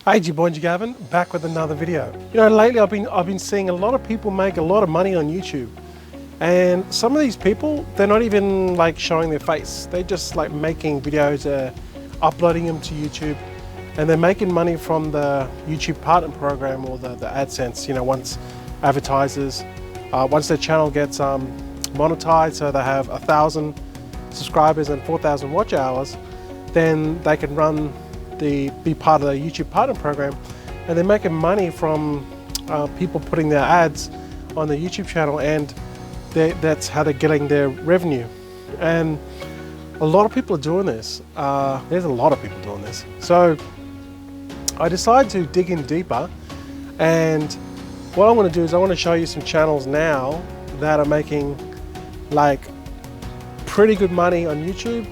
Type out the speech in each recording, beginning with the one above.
Hey, G-Boy and Gavin, back with another video. You know, lately I've been seeing a lot of people make a lot of money on YouTube, and some of these people, they're not even like showing their face. They're just like making videos, uploading them to YouTube, and they're making money from the YouTube Partner Program or the AdSense. You know, once advertisers, once their channel gets monetized, so they have 1,000 subscribers and 4,000 watch hours, then they can be part of the YouTube Partner Program, and they're making money from people putting their ads on the YouTube channel, and that's how they're getting their revenue. And a lot of people are doing this. There's a lot of people doing this. So I decided to dig in deeper, and what I want to do is I want to show you some channels now that are making like pretty good money on YouTube.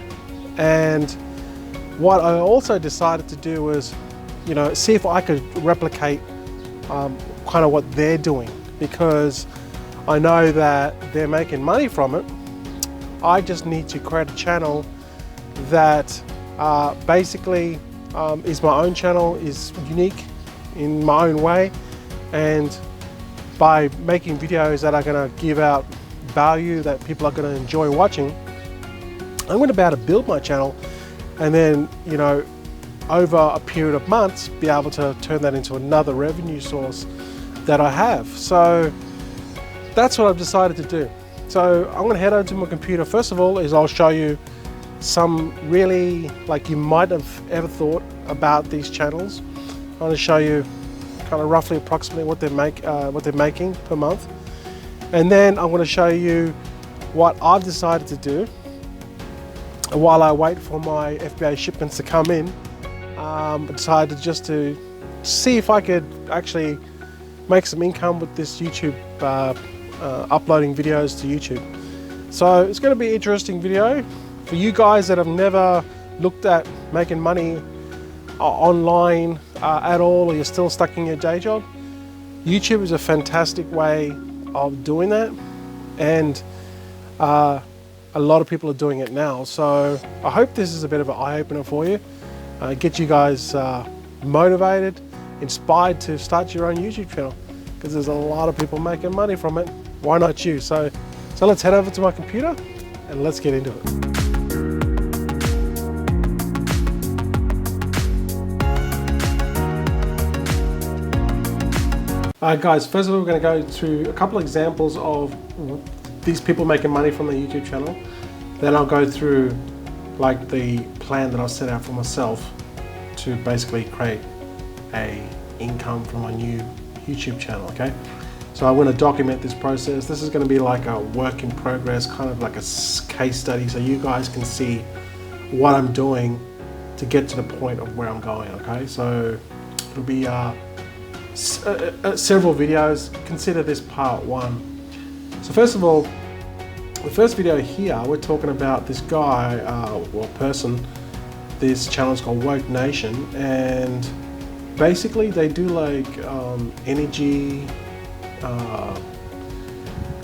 And what I also decided to do was, you know, see if I could replicate kind of what they're doing, because I know that they're making money from it. I just need to create a channel that basically is my own channel, is unique in my own way, and by making videos that are going to give out value that people are going to enjoy watching, I'm going to be able to build my channel, and then, you know, over a period of months, be able to turn that into another revenue source that I have. So that's what I've decided to do. So I'm going to head over to my computer. First of all, I'll show you some really, like, you might have ever thought about these channels. I'm going to show you kind of roughly approximately what they're making per month. And then I'm going to show you what I've decided to do while I wait for my FBA shipments to come in. I decided just to see if I could actually make some income with this YouTube, uploading videos to YouTube. So it's going to be an interesting video for you guys that have never looked at making money online at all, or you're still stuck in your day job. YouTube is a fantastic way of doing that, and a lot of people are doing it now. So I hope this is a bit of an eye-opener for you, get you guys motivated, inspired to start your own YouTube channel, because there's a lot of people making money from it. Why not you? So let's head over to my computer and let's get into it. Alright guys, first of all we're going to go through a couple of examples of these people making money from the YouTube channel. Then I'll go through like the plan that I've set out for myself to basically create a income from my new YouTube channel, okay? So I want to document this process. This is going to be like a work in progress, kind of like a case study, so you guys can see what I'm doing to get to the point of where I'm going, okay? So it'll be several videos. Consider this part one. So first of all, the first video here, we're talking about this guy, or person. This channel is called Woke Nation, and basically they do like energy,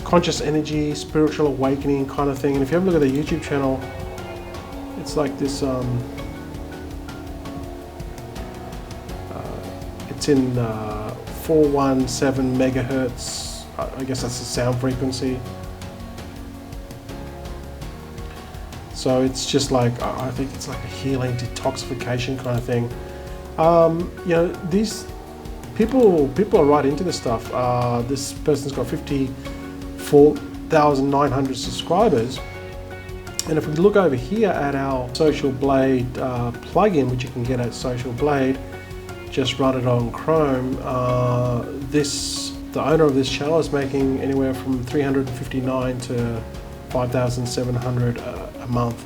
conscious energy, spiritual awakening kind of thing. And if you have a look at the YouTube channel, it's like this, it's in 417 megahertz. I guess that's the sound frequency. So it's just like, I think it's like a healing, detoxification kind of thing. You know, these people are right into this stuff. This person's got 54,900 subscribers. And if we look over here at our Social Blade plugin, which you can get at Social Blade, just run it on Chrome. The owner of this channel is making anywhere from 359 to 5,700 a month.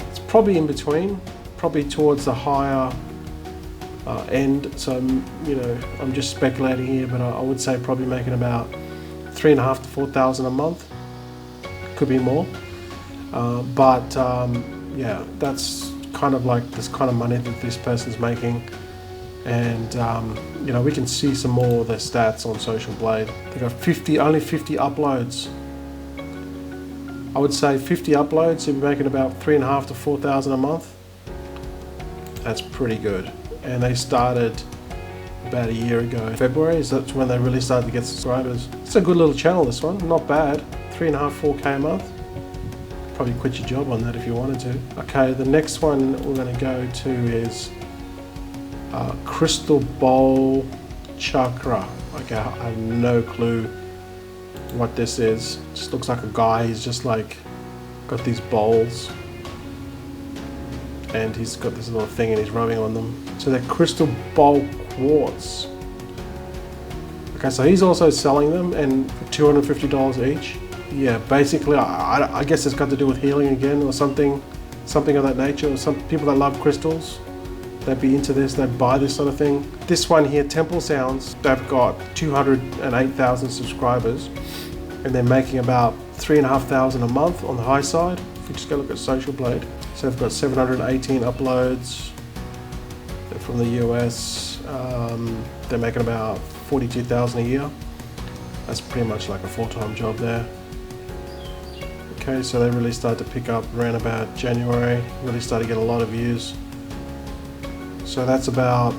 It's probably in between, probably towards the higher end. So, you know, I'm just speculating here, but I would say probably making about 3,500 to 4,000 a month. Could be more, yeah, that's kind of like this kind of money that this person's making. And you know, we can see some more of their stats on Social Blade. They got only 50 uploads. I would say 50 uploads, you'll be making about 3,500 to 4,000 a month. That's pretty good. And they started about a year ago. February, so that's when they really started to get subscribers. It's a good little channel, this one, not bad. 3.5, 4K a month. Probably quit your job on that if you wanted to. Okay, the next one we're going to go to is Crystal Bowl Chakra. Okay, I have no clue what this is. Just looks like a guy, he's just like got these bowls and he's got this little thing and he's rubbing on them. So they're crystal bowl quartz. Okay, so he's also selling them and for $250 each. Yeah, basically, I guess it's got to do with healing again or something of that nature. Or some people that love crystals, they'd be into this, they'd buy this sort of thing. This one here, Temple Sounds, they've got 208,000 subscribers and they're making about 3,500 a month on the high side. If you just go look at Social Blade. So they've got 718 uploads. They're from the US. They're making about 42,000 a year. That's pretty much like a full-time job there. Okay, so they really started to pick up around about January, really started to get a lot of views. So that's about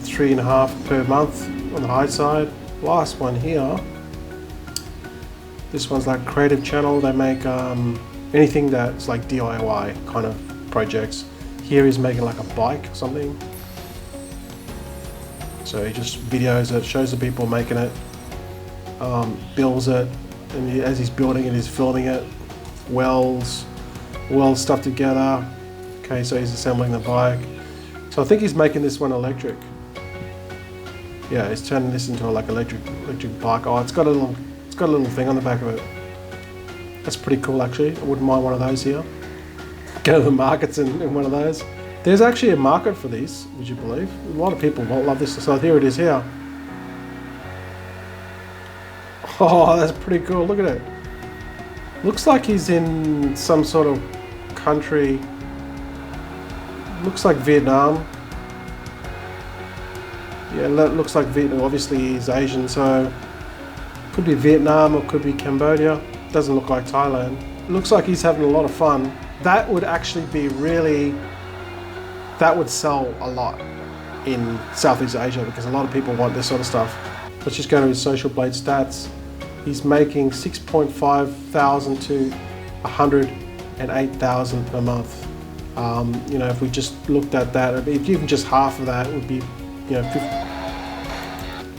3.5 per month on the high side. Last one here, this one's like creative channel. They make anything that's like DIY kind of projects. Here he's making like a bike or something. So he just videos it, shows the people making it, builds it, and as he's building it, he's filming it, welds stuff together. Okay, so he's assembling the bike. So I think he's making this one electric. Yeah, he's turning this into a like electric bike. Oh, it's got a little thing on the back of it. That's pretty cool actually. I wouldn't mind one of those here. Go to the markets in one of those. There's actually a market for these, would you believe? A lot of people won't love this. So here it is here. Oh, that's pretty cool. Look at it. Looks like he's in some sort of country. Looks like Vietnam. Yeah, looks like Vietnam. Obviously he's Asian, so could be Vietnam or could be Cambodia. Doesn't look like Thailand. Looks like he's having a lot of fun. That would actually be really, that would sell a lot in Southeast Asia because a lot of people want this sort of stuff. Let's just go to his Social Blade stats. He's making 6.5 thousand to 108,000 per month. You know, if we just looked at that, if even just half of that would be, you know,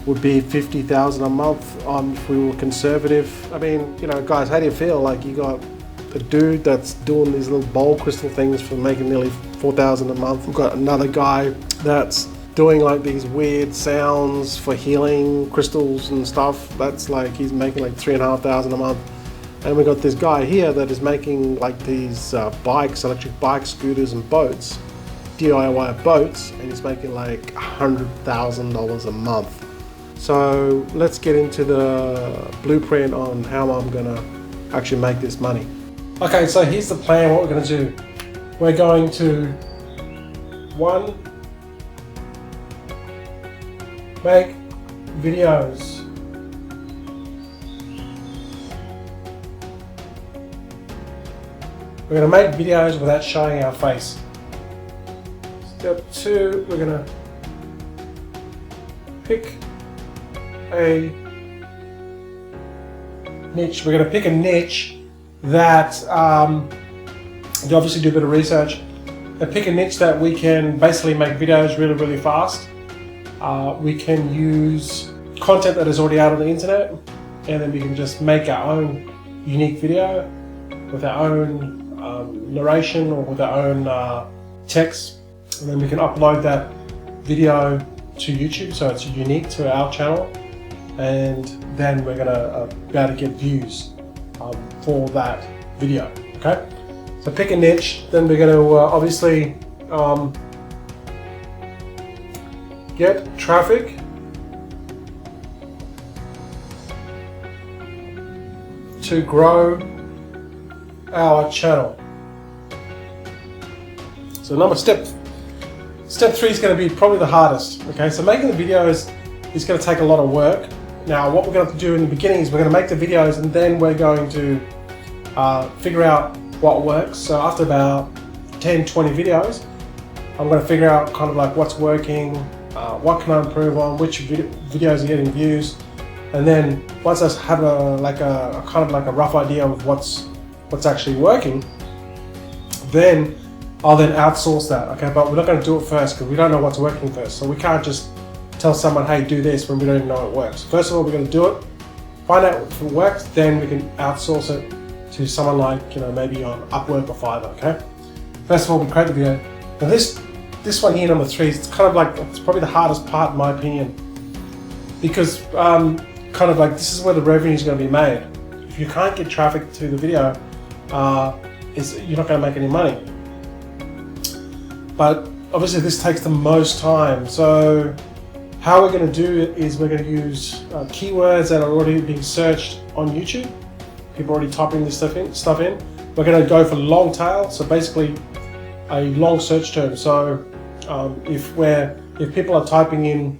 would be 50,000 a month if we were conservative. I mean, you know, guys, how do you feel? Like you got a dude that's doing these little bowl crystal things for making nearly 4,000 a month. We've got another guy that's doing like these weird sounds for healing crystals and stuff. That's like, he's making like 3,500 a month. And we got this guy here that is making like these bikes, electric bikes, scooters and boats, DIY boats, and he's making like $100,000 a month. So let's get into the blueprint on how I'm gonna actually make this money. Okay, so here's the plan, what we're gonna do. We're going to, one, make videos. We're going to make videos without showing our face. Step two, we're going to pick a niche. We're going to pick a niche that, you obviously do a bit of research, and pick a niche that we can basically make videos really, really fast. We can use content that is already out on the internet, and then we can just make our own unique video with our own narration or with our own text, and then we can upload that video to YouTube so it's unique to our channel, and then we're gonna be able to get views for that video. Okay, so pick a niche, then we're going to obviously get traffic to grow our channel. So step three is going to be probably the hardest. Okay, so making the videos is going to take a lot of work. Now what we're going to do in the beginning is we're going to make the videos, and then we're going to figure out what works. So after about 10-20 videos, I'm going to figure out kind of like what's working, what can I improve on, which videos are getting views, and then once I have a kind of like a rough idea of what's actually working, then I'll then outsource that. Okay, but we're not going to do it first because we don't know what's working first. So we can't just tell someone, hey, do this when we don't even know it works. First of all, we're going to do it, find out if it works, then we can outsource it to someone like, maybe on Upwork or Fiverr. Okay. First of all, we create the video. Now this one here, number 3, it's kind of like, it's probably the hardest part in my opinion, because kind of like this is where the revenue is going to be made. If you can't get traffic to the video, you're not going to make any money. But obviously this takes the most time. So how we're going to do it is we're going to use keywords that are already being searched on YouTube. People are already typing this stuff in. We're going to go for long tail, so basically a long search term. So if people are typing in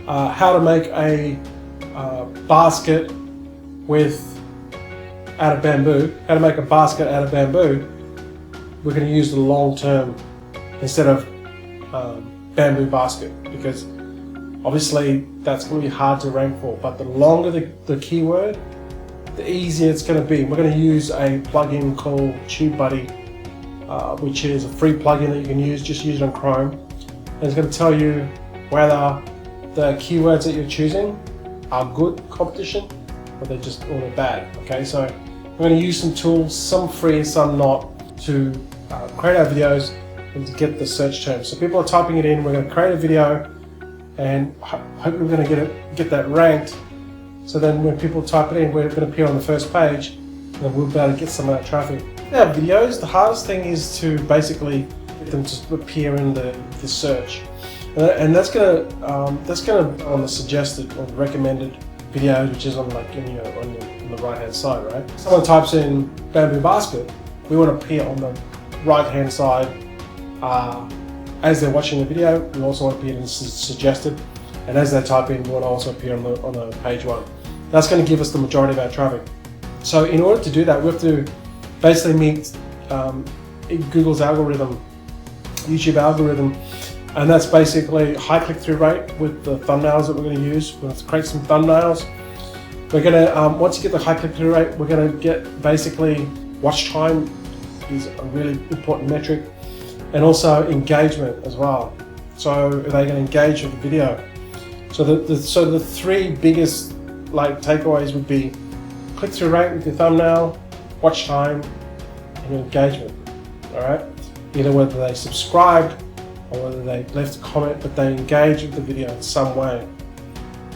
how to make a basket out of bamboo, how to make a basket out of bamboo, we're going to use the long term instead of bamboo basket, because obviously that's going to be hard to rank for. But the longer the keyword, the easier it's going to be. We're going to use a plugin called TubeBuddy, which is a free plugin that you can use. Just use it on Chrome, and it's going to tell you whether the keywords that you're choosing are good competition or they're bad. Okay, so we're going to use some tools, some free, some not, to create our videos and to get the search terms. So people are typing it in. We're going to create a video, and hopefully we're going to get that ranked. So then when people type it in, we're going to appear on the first page, and we'll be able to get some of that traffic. Our videos, the hardest thing is to basically get them to appear in the search, and that's gonna on the suggested or recommended videos, which is on the right hand side, right? Someone types in bamboo basket, we want to appear on the right hand side as they're watching the video. We also want to appear in suggested, and as they type in, we want to also appear on the page 1. That's going to give us the majority of our traffic. So in order to do that, we have to basically meet Google's algorithm, YouTube algorithm, and that's basically high click-through rate with the thumbnails that we're going to use. We're going to create some thumbnails. We're going to, once you get the high click-through rate, we're going to get basically watch time is a really important metric, and also engagement as well. So are they going to engage with the video? So the 3 biggest takeaways would be click-through rate with your thumbnail, watch time, and engagement. All right, either whether they subscribed or whether they left a comment, but they engage with the video in some way.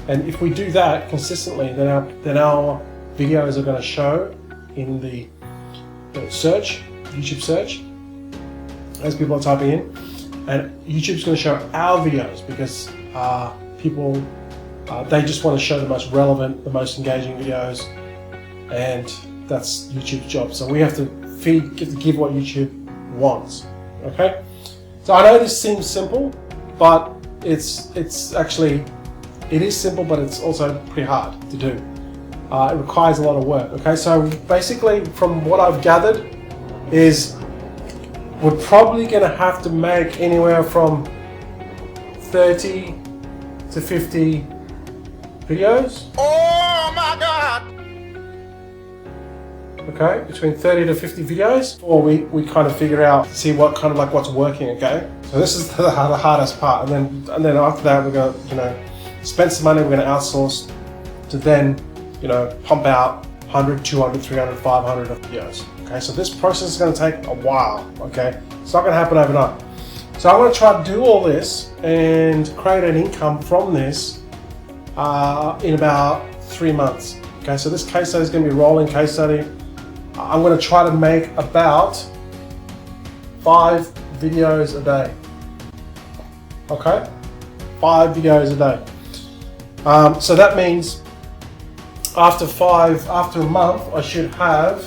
And if we do that consistently, then our videos are going to show in the search, YouTube search, as people are typing in, and YouTube's going to show our videos because people they just want to show the most relevant, the most engaging videos, and that's YouTube's job. So we have to give what YouTube wants. Okay. So I know this seems simple, but it's actually, it is simple, but it's also pretty hard to do. It requires a lot of work. Okay, so basically from what I've gathered is we're probably going to have to make anywhere from 30 to 50 videos. Oh my God! Okay, between 30 to 50 videos, or we kind of figure out, see what's working. Okay, so this is the hardest part, and then after that we're going to spend some money. We're going to outsource to then pump out 100, 200, 300, 500 of videos. Okay, so this process is going to take a while. Okay, it's not going to happen overnight. So I'm going to try to do all this and create an income from this in about 3 months. Okay, so this case study is going to be a rolling case study. I'm going to try to make about 5 videos a day. Okay, 5 videos a day. So that means after a month, I should have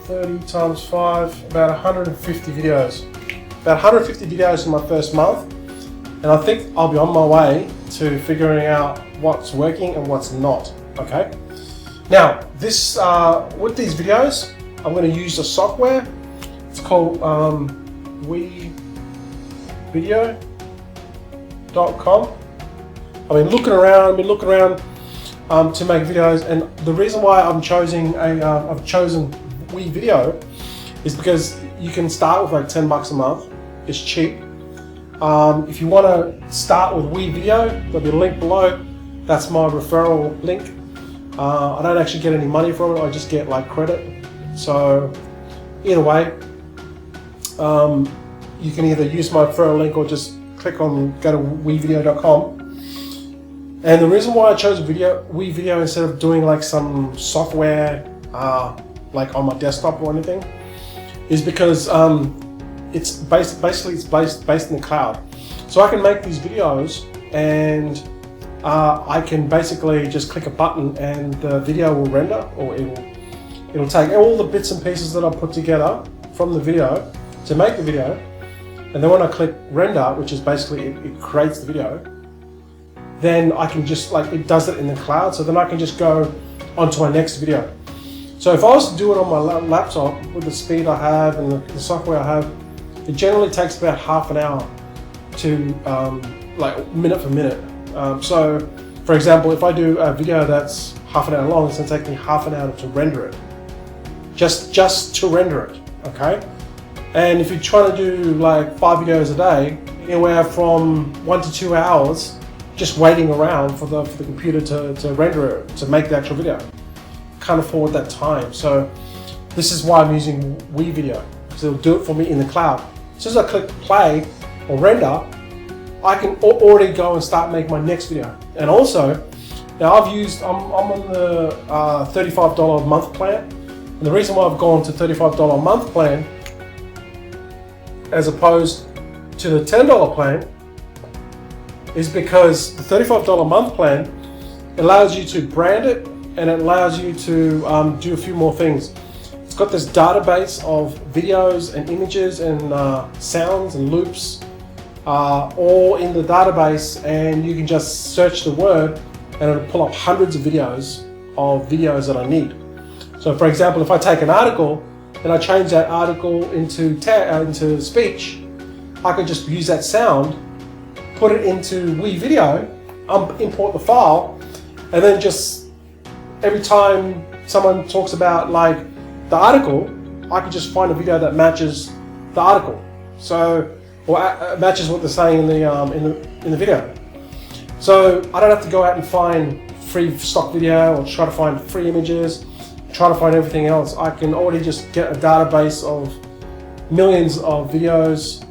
30 times 5, about 150 videos. About 150 videos in my first month, and I think I'll be on my way to figuring out what's working and what's not. Okay. Now, this with these videos, I'm going to use a software. It's called video.com. I've been looking around to make videos, and the reason why I've chosen WeVideo is because you can start with like $10 a month. It's cheap. If you want to start with WeVideo, there'll be a link below. That's my referral link. I don't actually get any money from it. I just get like credit. So either way, you can either use my referral link or just go to WeVideo.com. And the reason why I chose WeVideo instead of doing like some software like on my desktop or anything is because it's based in the cloud. So I can make these videos and I can basically just click a button and the video will render, or it'll take all the bits and pieces that I put together from the video to make the video, and then when I click render, which is basically it creates the video, then I can just it does it in the cloud, so then I can just go onto my next video. So if I was to do it on my laptop with the speed I have and the software I have, it generally takes about half an hour to minute for minute. So for example, if I do a video that's half an hour long, it's going to take me half an hour to render it. Just to render it, okay? And if you're trying to do like 5 videos a day, anywhere from 1 to 2 hours just waiting around for the computer to render it, to make the actual video. Can't afford that time. So this is why I'm using WeVideo, because it'll do it for me in the cloud. As soon as I click play or render, I can already go and start making my next video. And also, now I'm on the $35 a month plan. And the reason why I've gone to $35 a month plan as opposed to the $10 plan is because the $35 a month plan allows you to brand it, and it allows you to do a few more things. It's got this database of videos and images and sounds and loops all in the database, and you can just search the word and it'll pull up hundreds of videos that I need. So for example, if I take an article and I change that article into speech, I could just use that sound, put it into WeVideo, import the file, and then just every time someone talks about like the article, I can just find a video that matches the article. So, or matches what they're saying in the video. So I don't have to go out and find free stock video or try to find free images, try to find everything else. I can already just get a database of millions of videos,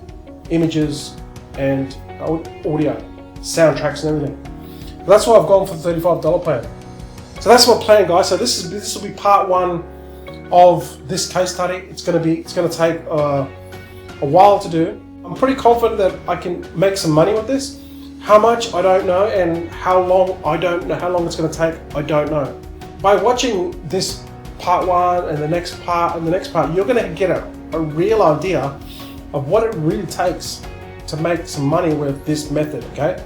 images, and audio, soundtracks and everything. That's why I've gone for the $35 plan. So that's my plan, guys. So this will be part 1 of this case study. It's going to take a while to do. I'm pretty confident that I can make some money with this. How much, I don't know, and how long, I don't know. How long it's going to take, I don't know. By watching this part 1 and the next part and the next part, you're going to get a real idea of what it really takes to make some money with this method, okay?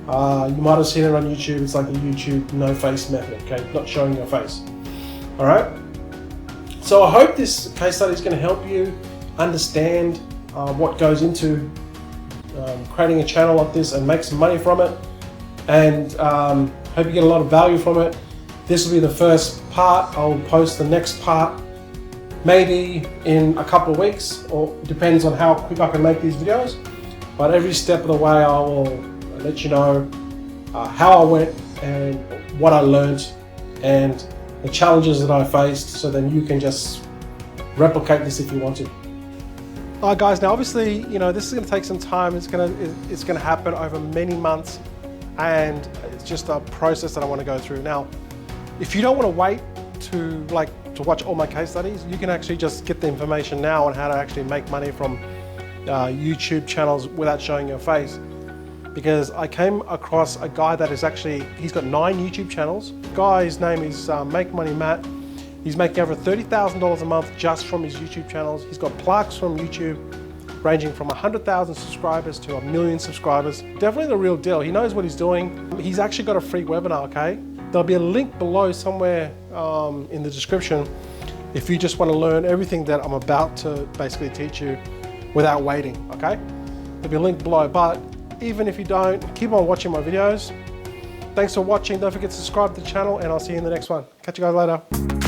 You might have seen it on YouTube. It's like the YouTube no face method, okay? Not showing your face, all right? So I hope this case study is going to help you understand what goes into creating a channel like this and make some money from it, and hope you get a lot of value from it. This will be the first part. I'll post the next part maybe in a couple of weeks, or depends on how quick I can make these videos. But every step of the way I will let you know how I went and what I learned and the challenges that I faced, so then you can just replicate this if you want to. Alright guys, now obviously, this is going to take some time. It's going to happen over many months, and it's just a process that I want to go through. Now, if you don't want to wait to watch all my case studies, you can actually just get the information now on how to actually make money from YouTube channels without showing your face. Because I came across a guy that is he's got 9 YouTube channels. The guy's name is Make Money Matt. He's making over $30,000 a month just from his YouTube channels. He's got plaques from YouTube ranging from 100,000 subscribers to 1 million subscribers. Definitely the real deal. He knows what he's doing. He's actually got a free webinar, okay? There'll be a link below somewhere in the description if you just want to learn everything that I'm about to basically teach you without waiting, okay? There'll be a link below. But even if you don't, keep on watching my videos. Thanks for watching. Don't forget to subscribe to the channel, and I'll see you in the next one. Catch you guys later.